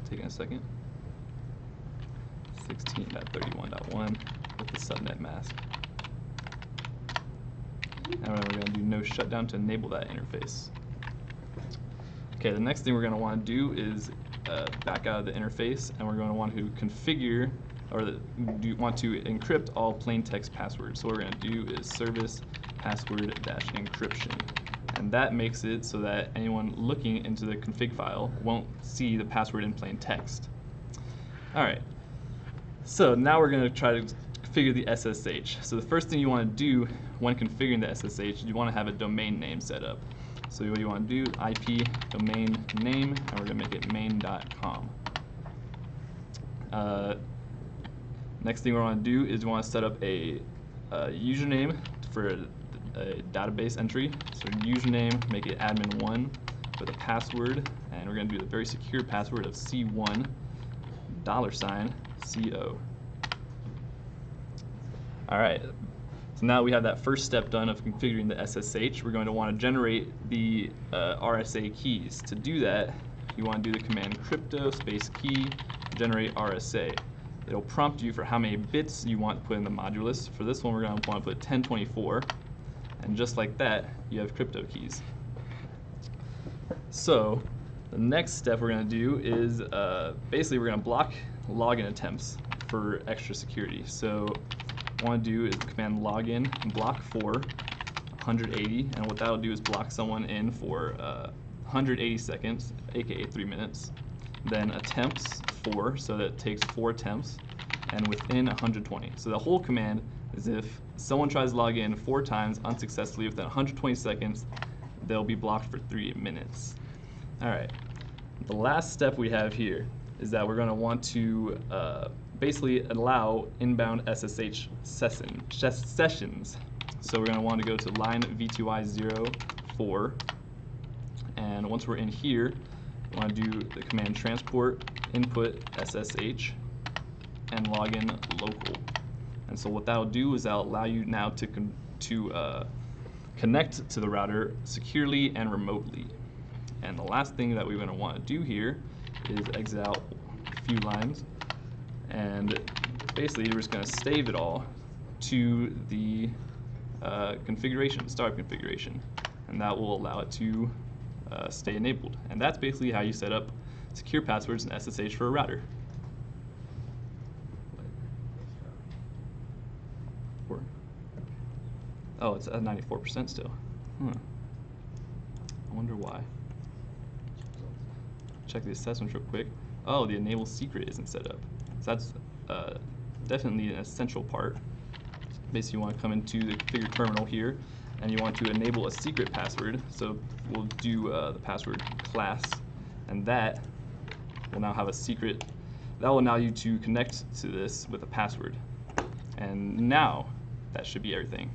taking a second. 16.31.1 with the subnet mask. And then we're going to do no shutdown to enable that interface. Okay, the next thing we're going to want to do is back out of the interface, and we're going to want to configure want to encrypt all plain text passwords. So what we're going to do is service password-encryption. And that makes it so that anyone looking into the config file won't see the password in plain text. All right, so now we're going to try to configure the SSH. So the first thing you want to do when configuring the SSH, you want to have a domain name set up. So what you want to do, IP domain name, and we're going to make it main.com. Next thing we want to do is we want to set up a username for a database entry. So username, make it admin1 with a password, and we're going to do the very secure password of C1 $CO. All right. So now we have that first step done of configuring the SSH. We're going to want to generate the RSA keys. To do that, you want to do the command crypto space key generate RSA. It'll prompt you for how many bits you want to put in the modulus. For this one, we're going to want to put 1024, and just like that, you have crypto keys. So the next step we're going to do is basically we're going to block login attempts for extra security. So what I want to do is command login block for 180, and what that'll do is block someone in for 180 seconds, aka 3 minutes. Then attempts 4, so that it takes 4 attempts, and within 120. So the whole command is if someone tries to log in 4 times unsuccessfully within 120 seconds, they'll be blocked for 3 minutes. All right. The last step we have here is that we're going to want to basically allow inbound SSH sessions. So we're going to want to go to line v2i04, and once we're in here, we want to do the command transport input SSH and login local. And so what that'll do is that'll allow you now to connect to the router securely and remotely. And the last thing that we're going to want to do here is exit out a few lines, and basically we're just going to save it all to the configuration, startup configuration, and that will allow it to stay enabled. And that's basically how you set up secure passwords and SSH for a router. Oh, it's at 94% still. I wonder why. Check the assessments real quick. Oh, the enable secret isn't set up. So that's definitely an essential part. Basically, you want to come into the configure terminal here, and you want to enable a secret password. So we'll do the password class, and that will now have a secret. That will allow you to connect to this with a password. And now that should be everything.